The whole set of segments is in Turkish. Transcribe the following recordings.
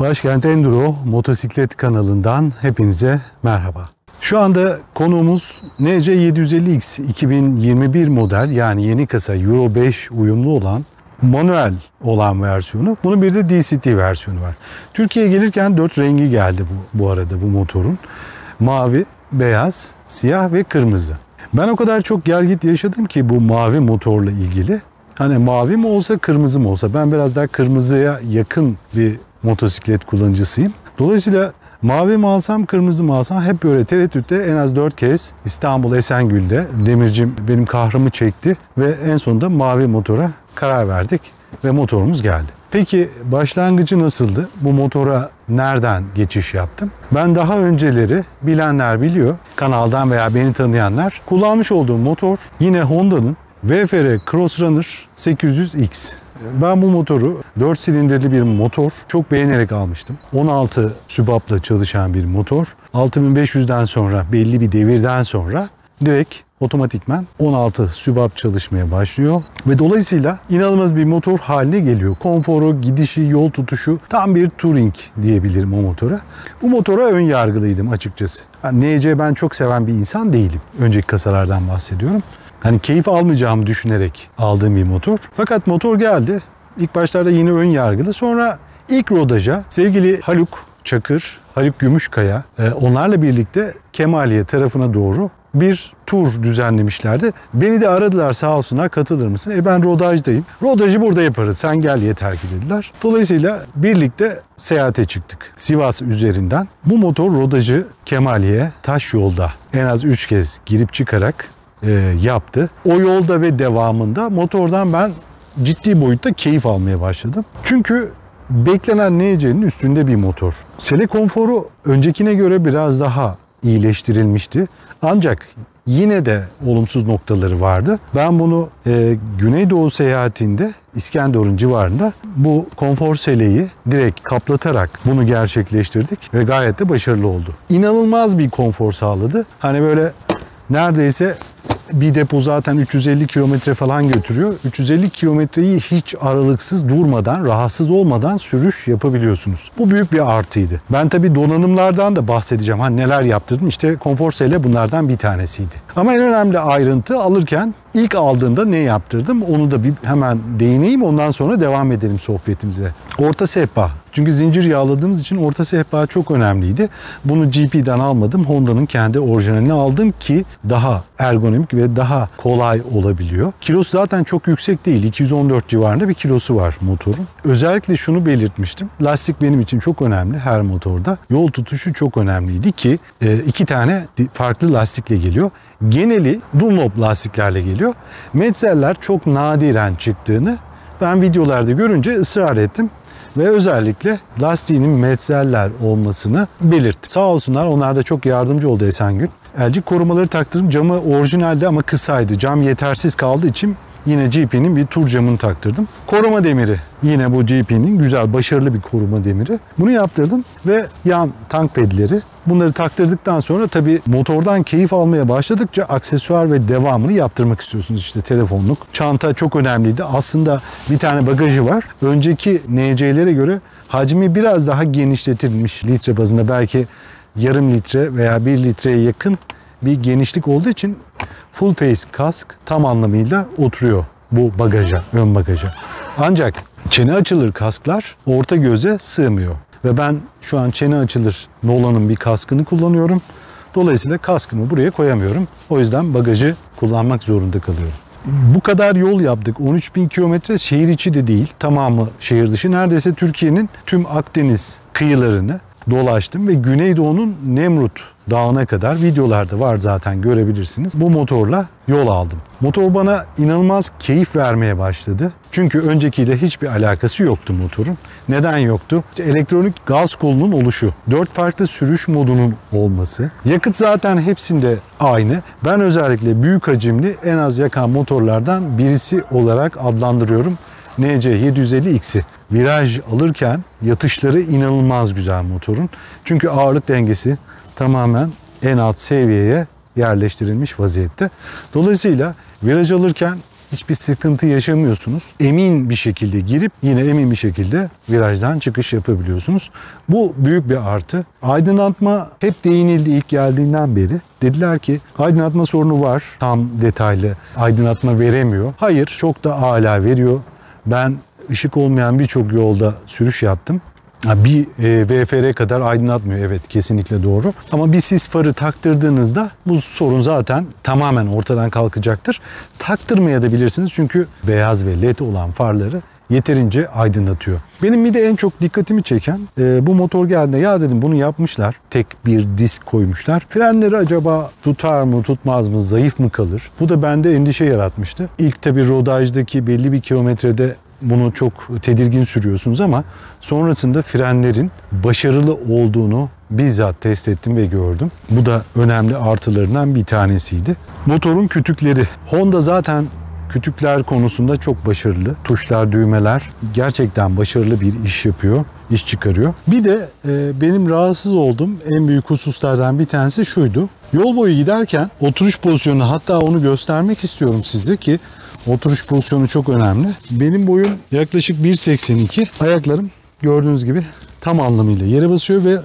Başkent Enduro Motosiklet kanalından hepinize merhaba. Şu anda konuğumuz NC750X 2021 model, yani yeni kasa Euro 5 uyumlu olan manuel olan versiyonu. Bunun bir de DCT versiyonu var. Türkiye'ye gelirken 4 rengi geldi bu arada bu motorun. Mavi, beyaz, siyah ve kırmızı. Ben o kadar çok gel-git yaşadım ki bu mavi motorla ilgili. Hani mavi mi olsa kırmızı mı olsa, ben biraz daha kırmızıya yakın bir motosiklet kullanıcısıyım. Dolayısıyla mavi mi alsam kırmızı mı alsam hep böyle tereddütte en az 4 kez İstanbul Esengül'de demircim benim kahrımı çekti ve en sonunda mavi motora karar verdik ve motorumuz geldi. Peki başlangıcı nasıldı? Bu motora nereden geçiş yaptım? Ben daha önceleri bilenler biliyor, kanaldan veya beni tanıyanlar, kullanmış olduğum motor yine Honda'nın VFR Crossrunner 800X. Ben bu motoru 4 silindirli bir motor, çok beğenerek almıştım. 16 sübapla çalışan bir motor. 6500'den sonra, belli bir devirden sonra direkt otomatikman 16 sübap çalışmaya başlıyor. Ve dolayısıyla inanılmaz bir motor haline geliyor. Konforu, gidişi, yol tutuşu tam bir touring diyebilirim o motora. Bu motora ön yargılıydım açıkçası. Yani NC ben çok seven bir insan değilim. Önceki kasalardan bahsediyorum. Hani keyif almayacağımı düşünerek aldığım bir motor. Fakat motor geldi. İlk başlarda yine ön yargılı. Sonra ilk rodaja sevgili Haluk Çakır, Haluk Gümüşkaya onlarla birlikte Kemaliye tarafına doğru bir tur düzenlemişlerdi. Beni de aradılar, sağ olsunlar, katılır mısın? Ben rodajdayım. Rodajı burada yaparız, sen gel yeter ki dediler. Dolayısıyla birlikte seyahate çıktık. Sivas üzerinden. Bu motor rodajı Kemaliye taş yolda en az 3 kez girip çıkarak yaptı. O yolda ve devamında motordan ben ciddi boyutta keyif almaya başladım. Çünkü beklenen NC'nin üstünde bir motor. Sele konforu öncekine göre biraz daha iyileştirilmişti. Ancak yine de olumsuz noktaları vardı. Ben bunu Güneydoğu seyahatinde İskenderun civarında bu konfor seleyi direkt kaplatarak bunu gerçekleştirdik ve gayet de başarılı oldu. İnanılmaz bir konfor sağladı. Hani böyle neredeyse bir depo zaten 350 kilometre falan götürüyor. 350 kilometreyi hiç aralıksız durmadan, rahatsız olmadan sürüş yapabiliyorsunuz. Bu büyük bir artıydı. Ben tabii donanımlardan da bahsedeceğim. Hani neler yaptırdım. İşte konfor sele bunlardan bir tanesiydi. Ama en önemli ayrıntı, alırken ilk aldığımda ne yaptırdım? Onu da bir hemen değineyim. Ondan sonra devam edelim sohbetimize. Orta sehpa. Çünkü zincir yağladığımız için orta sehpa çok önemliydi. Bunu GP'den almadım. Honda'nın kendi orijinalini aldım ki daha ergonomik ve daha kolay olabiliyor. Kilosu zaten çok yüksek değil. 214 civarında bir kilosu var motorun. Özellikle şunu belirtmiştim. Lastik benim için çok önemli her motorda. Yol tutuşu çok önemliydi ki 2 tane farklı lastikle geliyor. Geneli Dunlop lastiklerle geliyor. Metzeler çok nadiren çıktığını ben videolarda görünce ısrar ettim. Ve özellikle lastiğinin metzeller olmasını belirttim. Sağ olsunlar, onlar da çok yardımcı oldu Esengül. Elcik korumaları taktırdım. Camı orijinaldi ama kısaydı. Cam yetersiz kaldığı için yine GP'nin bir tur camını taktırdım. Koruma demiri. Yine bu GP'nin güzel, başarılı bir koruma demiri. Bunu yaptırdım ve yan tank pedleri. Bunları taktırdıktan sonra tabii motordan keyif almaya başladıkça aksesuar ve devamını yaptırmak istiyorsunuz. İşte telefonluk, çanta çok önemliydi. Aslında bir tane bagajı var. Önceki NC'lere göre hacmi biraz daha genişletilmiş, litre bazında belki yarım litre veya 1 litreye yakın bir genişlik olduğu için full face kask tam anlamıyla oturuyor bu bagaja, ön bagaja. Ancak çene açılır kasklar orta göze sığmıyor. Ve ben şu an çene açılır Nolan'ın bir kaskını kullanıyorum. Dolayısıyla kaskımı buraya koyamıyorum. O yüzden bagajı kullanmak zorunda kalıyorum. Bu kadar yol yaptık. 13.000 kilometre, şehir içi de değil. Tamamı şehir dışı. Neredeyse Türkiye'nin tüm Akdeniz kıyılarını dolaştım ve Güneydoğu'nun Nemrut Dağı'na kadar, videolarda var zaten, görebilirsiniz. Bu motorla yol aldım. Motor bana inanılmaz keyif vermeye başladı. Çünkü öncekiyle hiçbir alakası yoktu motorun. Neden yoktu? İşte elektronik gaz kolunun oluşu, 4 farklı sürüş modunun olması. Yakıt zaten hepsinde aynı. Ben özellikle büyük hacimli en az yakan motorlardan birisi olarak adlandırıyorum NC750X'i. Viraj alırken yatışları inanılmaz güzel motorun. Çünkü ağırlık dengesi tamamen en alt seviyeye yerleştirilmiş vaziyette. Dolayısıyla viraj alırken hiçbir sıkıntı yaşamıyorsunuz. Emin bir şekilde girip yine emin bir şekilde virajdan çıkış yapabiliyorsunuz. Bu büyük bir artı. Aydınlatma hep değinildi ilk geldiğinden beri. Dediler ki aydınlatma sorunu var. Tam detaylı aydınlatma veremiyor. Hayır, çok da âlâ veriyor. Ben ışık olmayan birçok yolda sürüş yaptım. Bir VFR kadar aydınlatmıyor. Evet, kesinlikle doğru. Ama bir sis farı taktırdığınızda bu sorun zaten tamamen ortadan kalkacaktır. Taktırmayabilirsiniz çünkü beyaz ve led olan farları yeterince aydınlatıyor. Benim bir de en çok dikkatimi çeken bu motor geldiğinde ya dedim bunu yapmışlar. Tek bir disk koymuşlar. Frenleri acaba tutar mı tutmaz mı, zayıf mı kalır? Bu da bende endişe yaratmıştı. İlk tabii rodajdaki belli bir kilometrede bunu çok tedirgin sürüyorsunuz ama sonrasında frenlerin başarılı olduğunu bizzat test ettim ve gördüm. Bu da önemli artılarından bir tanesiydi. Motorun kütükleri. Honda zaten kütükler konusunda çok başarılı. Tuşlar, düğmeler gerçekten başarılı bir iş yapıyor, iş çıkarıyor. Bir de benim rahatsız olduğum en büyük hususlardan bir tanesi şuydu. Yol boyu giderken oturuş pozisyonu, hatta onu göstermek istiyorum size ki oturuş pozisyonu çok önemli. Benim boyum yaklaşık 1.82. Ayaklarım gördüğünüz gibi tam anlamıyla yere basıyor ve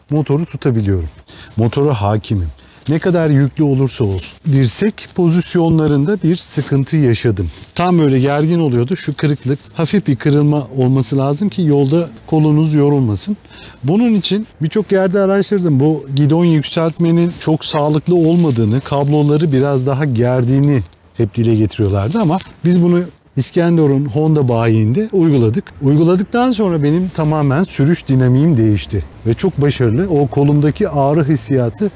motoru tutabiliyorum. Motora hakimim. Ne kadar yüklü olursa olsun. Dirsek pozisyonlarında bir sıkıntı yaşadım. Tam böyle gergin oluyordu. Şu kırıklık, hafif bir kırılma olması lazım ki yolda kolunuz yorulmasın. Bunun için birçok yerde araştırdım. Bu gidon yükseltmenin çok sağlıklı olmadığını, kabloları biraz daha gerdiğini hep dile getiriyorlardı ama biz bunu İskenderun Honda bayiinde uyguladık. Uyguladıktan sonra benim tamamen sürüş dinamiğim değişti ve çok başarılı. O kolumdaki ağrı hissiyatı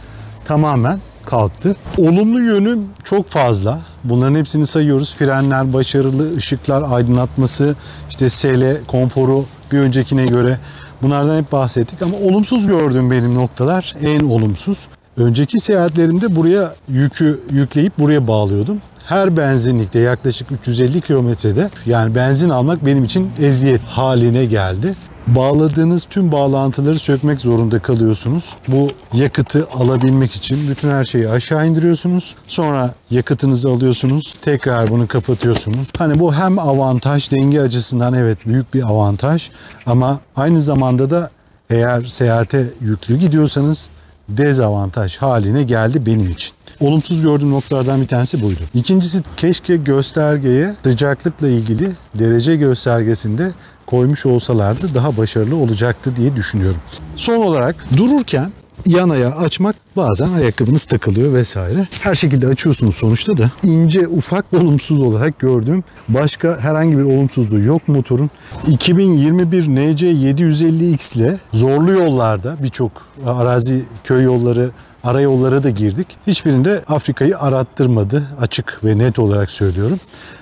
tamamen kalktı. Olumlu yönü çok fazla. Bunların hepsini sayıyoruz. Frenler başarılı, ışıklar, aydınlatması, işte SL konforu bir öncekine göre. Bunlardan hep bahsettik ama olumsuz gördüğüm benim noktalar en olumsuz. Önceki seyahatlerimde buraya yükü yükleyip buraya bağlıyordum. Her benzinlikte yaklaşık 350 kilometrede yani benzin almak benim için eziyet haline geldi. Bağladığınız tüm bağlantıları sökmek zorunda kalıyorsunuz. Bu yakıtı alabilmek için bütün her şeyi aşağı indiriyorsunuz. Sonra yakıtınızı alıyorsunuz. Tekrar bunu kapatıyorsunuz. Hani bu hem avantaj, denge açısından evet büyük bir avantaj. Ama aynı zamanda da eğer seyahate yüklü gidiyorsanız dezavantaj haline geldi benim için. Olumsuz gördüğüm noktalardan bir tanesi buydu. İkincisi, keşke göstergeye sıcaklıkla ilgili derece göstergesinde koymuş olsalardı daha başarılı olacaktı diye düşünüyorum. Son olarak dururken yan ayağı açmak, bazen ayakkabınız takılıyor vesaire. Her şekilde açıyorsunuz sonuçta da. İnce ufak olumsuz olarak gördüğüm başka herhangi bir olumsuzluğu yok motorun. 2021 NC 750X ile zorlu yollarda birçok arazi, köy yolları, ara yollara da girdik. Hiçbirinde Afrika'yı arattırmadı. Açık ve net olarak söylüyorum.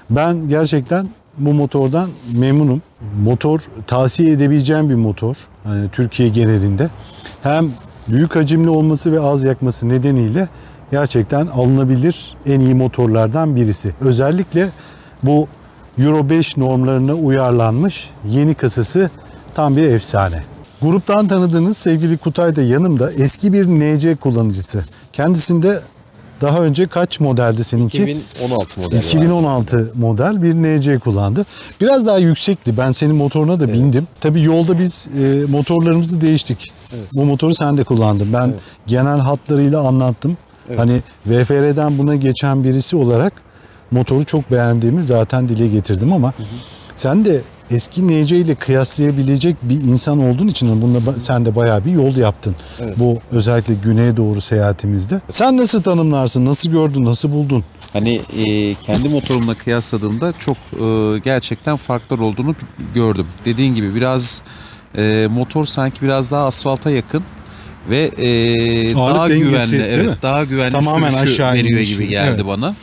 Ben gerçekten bu motordan memnunum. Motor tavsiye edebileceğim bir motor. Hani Türkiye genelinde. Hem büyük hacimli olması ve az yakması nedeniyle gerçekten alınabilir en iyi motorlardan birisi. Özellikle bu Euro 5 normlarına uyarlanmış yeni kasası tam bir efsane. Gruptan tanıdığınız sevgili Kutay da yanımda, eski bir NC kullanıcısı. Kendisinde daha önce kaç modeldi seninki? 2016 model. 2016 model bir NC kullandı. Biraz daha yüksekti. Ben senin motoruna da bindim. Tabii yolda biz motorlarımızı değiştik. Evet. Bu motoru sen de kullandın. Ben genel hatlarıyla anlattım. Evet. Hani VFR'den buna geçen birisi olarak motoru çok beğendiğimi zaten dile getirdim ama sen de eski NC ile kıyaslayabilecek bir insan olduğun için bununla sen de bayağı bir yol yaptın. Evet. Bu özellikle güneye doğru seyahatimizde. Sen nasıl tanımlarsın? Nasıl gördün? Nasıl buldun? Hani kendi motorumla kıyasladığımda çok gerçekten farklar olduğunu gördüm. Dediğin gibi biraz motor sanki biraz daha asfalta yakın ve daha güvenli, evet, daha güvenli tamamen sürüşü veriyor gibi geldi bana.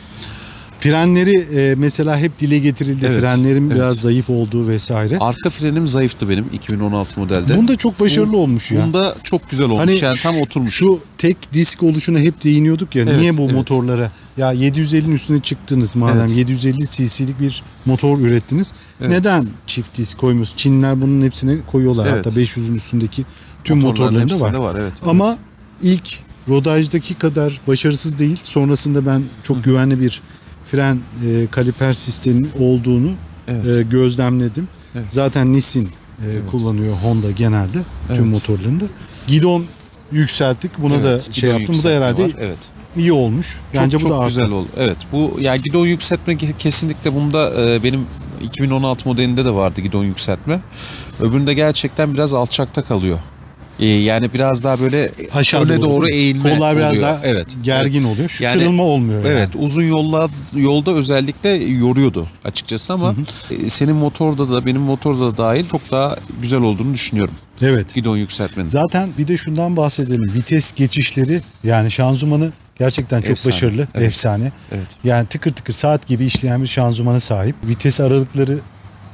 Frenleri mesela hep dile getirildi. Evet, frenlerim biraz zayıf olduğu vesaire. Arka frenim zayıftı benim 2016 modelde. Bunda çok başarılı olmuş ya. Bunda çok güzel olmuş. Hani yani tam oturmuş. Şu tek disk oluşuna hep değiniyorduk ya. Evet, niye bu motorlara? Ya 750'nin üstüne çıktınız madem. 750 cc'lik bir motor ürettiniz. Evet. Neden çift disk koymuyorsunuz? Çinliler bunun hepsini koyuyorlar. Evet. Hatta 500'ün üstündeki tüm motorlarında var. Evet. Ama ilk rodajdaki kadar başarısız değil. Sonrasında ben çok güvenli bir fren kaliper sisteminin olduğunu Evet. gözlemledim. Evet. Zaten Nissin kullanıyor Honda genelde tüm motorlarında. Gidon yükselttik. Buna da şey yaptım. Bu da herhalde evet. iyi olmuş. Bence bu da çok arttı. güzel oldu. Evet. Bu yani gidon yükseltme kesinlikle bunda benim 2016 modelinde de vardı gidon yükseltme. Öbüründe gerçekten biraz alçakta kalıyor. Yani biraz daha böyle Aşağı öne doğru değil mi? eğilme Kollar biraz oluyor. daha gergin oluyor. Şu Yani, kırılma olmuyor. Evet, yani. uzun yolda özellikle yoruyordu açıkçası ama senin motorda da benim motorda da dahil çok daha güzel olduğunu düşünüyorum. Evet. Gidon yükseltmenin. Zaten bir de şundan bahsedelim. Vites geçişleri, yani şanzımanı gerçekten çok Efsane. başarılı, Evet. efsane. Evet. Yani tıkır tıkır saat gibi işleyen bir şanzımana sahip. Vites aralıkları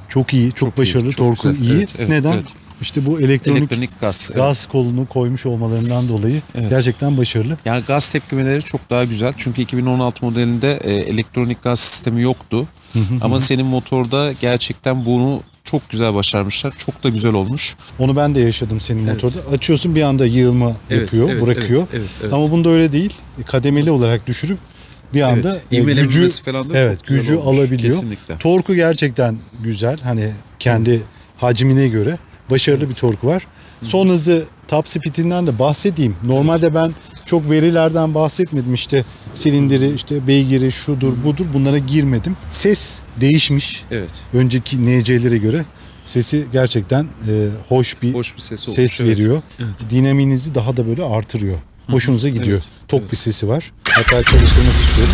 çok iyi, çok başarılı, iyi, çok torku güzel. iyi. Evet, evet, Neden? evet. İşte bu elektronik gaz. Evet. gaz kolunu koymuş olmalarından dolayı gerçekten başarılı. Yani gaz tepkimeleri çok daha güzel. Çünkü 2016 modelinde elektronik gaz sistemi yoktu. Ama senin motorda gerçekten bunu çok güzel başarmışlar. Çok da güzel olmuş. Onu ben de yaşadım senin motorda. Açıyorsun, bir anda yığılma yapıyor, bırakıyor. Evet. Ama bunda öyle değil. Kademeli olarak düşürüp bir anda gücü falan da çok güzel gücü olmuş. alabiliyor. Kesinlikle. Torku gerçekten güzel. Hani kendi hacmine göre başarılı bir torku var. Son hızı, top speed'inden de bahsedeyim. Normalde ben çok verilerden bahsetmedim. İşte silindiri, işte beygiri, şudur, budur, bunlara girmedim. Ses değişmiş. Evet. Önceki NC'lere göre sesi gerçekten hoş bir ses veriyor. Evet. Dinamiğinizi daha da böyle artırıyor. Hoşunuza gidiyor. Tok bir sesi var. Hatta çalıştırmak istiyorum.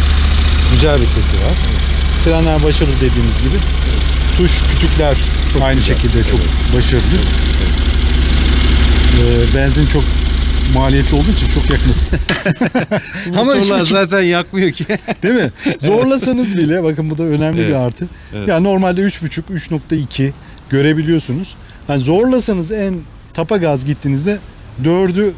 Güzel bir sesi var. Frenler başarılı dediğimiz gibi. Tuş, kütükler Çok aynı güzel. şekilde çok başarılı. Benzin çok maliyetli olduğu için çok yakmasın. Ama Motorlar 3,5 zaten yakmıyor ki. değil mi? Zorlasanız bile, bakın bu da önemli bir artı. Evet. Yani normalde 3,5, 3,2 görebiliyorsunuz. Hani zorlasanız en tapa gaz gittiğinizde 4'ü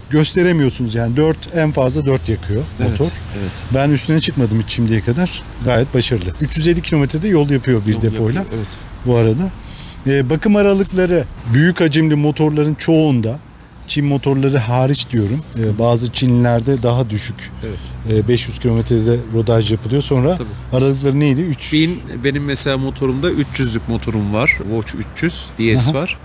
gösteremiyorsunuz. Yani 4, en fazla 4 yakıyor motor. Evet. Ben üstüne çıkmadım hiç şimdiye kadar. Gayet başarılı. 350 kilometrede yol yapıyor bir depoyla. Evet. Bu arada. Bakım aralıkları büyük hacimli motorların çoğunda, Çin motorları hariç diyorum. Bazı Çinlilerde daha düşük. Evet. 500 kilometrede rodaj yapılıyor. Sonra Tabii. aralıkları neydi? 3. Benim mesela motorumda 300'lük motorum var. Watch 300 DS Aha. var.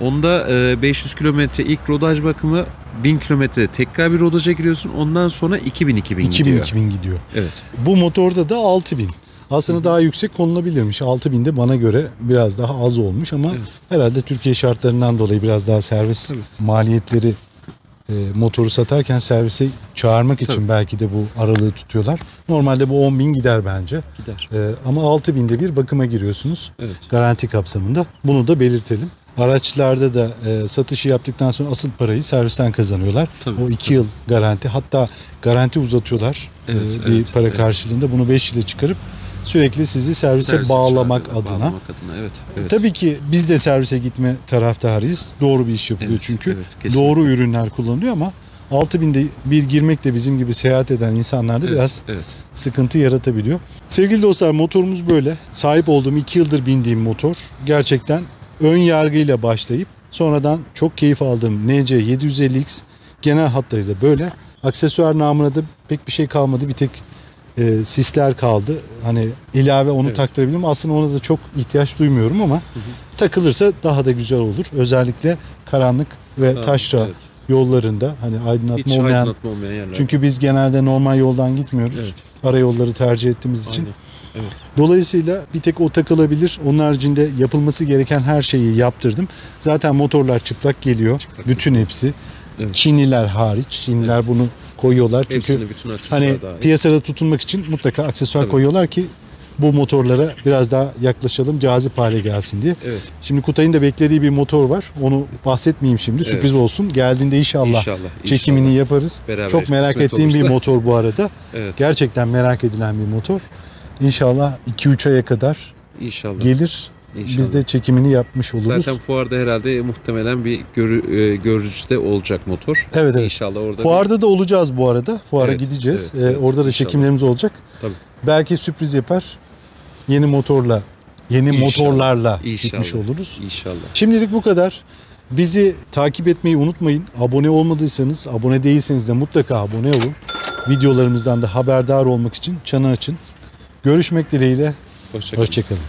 Onda 500 kilometre ilk rodaj bakımı, 1000 kilometre tekrar bir rodaja giriyorsun. Ondan sonra 2000 gidiyor. 2000 gidiyor. Evet. Bu motorda da 6000. Aslında daha yüksek konulabilirmiş. 6000 de bana göre biraz daha az olmuş ama herhalde Türkiye şartlarından dolayı biraz daha servis maliyetleri, motoru satarken servise çağırmak için belki de bu aralığı tutuyorlar. Normalde bu 10.000 gider bence. Gider. Ama 6000'de bir bakıma giriyorsunuz. Evet. Garanti kapsamında. Bunu da belirtelim. Araçlarda da satışı yaptıktan sonra asıl parayı servisten kazanıyorlar. Tabii, O 2 yıl garanti, hatta garanti uzatıyorlar bir para karşılığında. Bunu 5 yıla çıkarıp sürekli sizi servise bağlamak adına. Evet. Tabii ki biz de servise gitme taraftarıyız. Doğru bir iş yapılıyor Evet, çünkü. evet, kesinlikle. Doğru ürünler kullanılıyor ama 6000'de bir girmek de bizim gibi seyahat eden insanlarda biraz sıkıntı yaratabiliyor. Sevgili dostlar, motorumuz böyle. Sahip olduğum 2 yıldır bindiğim motor. Gerçekten ön yargıyla başlayıp sonradan çok keyif aldığım NC 750X genel hatlarıyla böyle. Aksesuar namına da pek bir şey kalmadı. Bir tek sisler kaldı. Hani ilave onu taktırabilirim. Aslında ona da çok ihtiyaç duymuyorum ama takılırsa daha da güzel olur. Özellikle karanlık ve taşra yollarında, hani aydınlatma Hiç olmayan. aydınlatma olmayan yerler. Çünkü biz genelde normal yoldan gitmiyoruz. Evet. Arayolları tercih ettiğimiz için. Aynen. Evet. Dolayısıyla bir tek o takılabilir. Onun haricinde yapılması gereken her şeyi yaptırdım. Zaten motorlar çıplak geliyor. Bütün hepsi. Evet. Çinliler hariç. Çinliler bunu koyuyorlar. Çünkü Hepsini, bütün aksesuar hani dahil. piyasada tutunmak için mutlaka aksesuar koyuyorlar ki bu motorlara biraz daha yaklaşalım, cazip hale gelsin diye. Evet. Şimdi Kutay'ın da beklediği bir motor var. Onu bahsetmeyeyim şimdi. Sürpriz olsun. Geldiğinde inşallah çekimini yaparız. Beraber, çok merak kısmet ettiğim olursa. bir motor bu arada. Evet. Gerçekten merak edilen bir motor. İnşallah 2-3 aya kadar İnşallah. gelir. İnşallah. Biz de çekimini yapmış oluruz. Zaten fuarda herhalde muhtemelen bir görücüde olacak motor. Evet. İnşallah orada. Fuarda da olacağız bu arada. Fuara Evet, gideceğiz. evet, Orada da inşallah. çekimlerimiz olacak. Tabii. Belki sürpriz yapar. Yeni motorla, motorlarla gitmiş oluruz. İnşallah. Şimdilik bu kadar. Bizi takip etmeyi unutmayın. Abone olmadıysanız, abone değilseniz de mutlaka abone olun. Videolarımızdan da haberdar olmak için çanı açın. Görüşmek dileğiyle. Hoşça kalın. Hoşçakalın.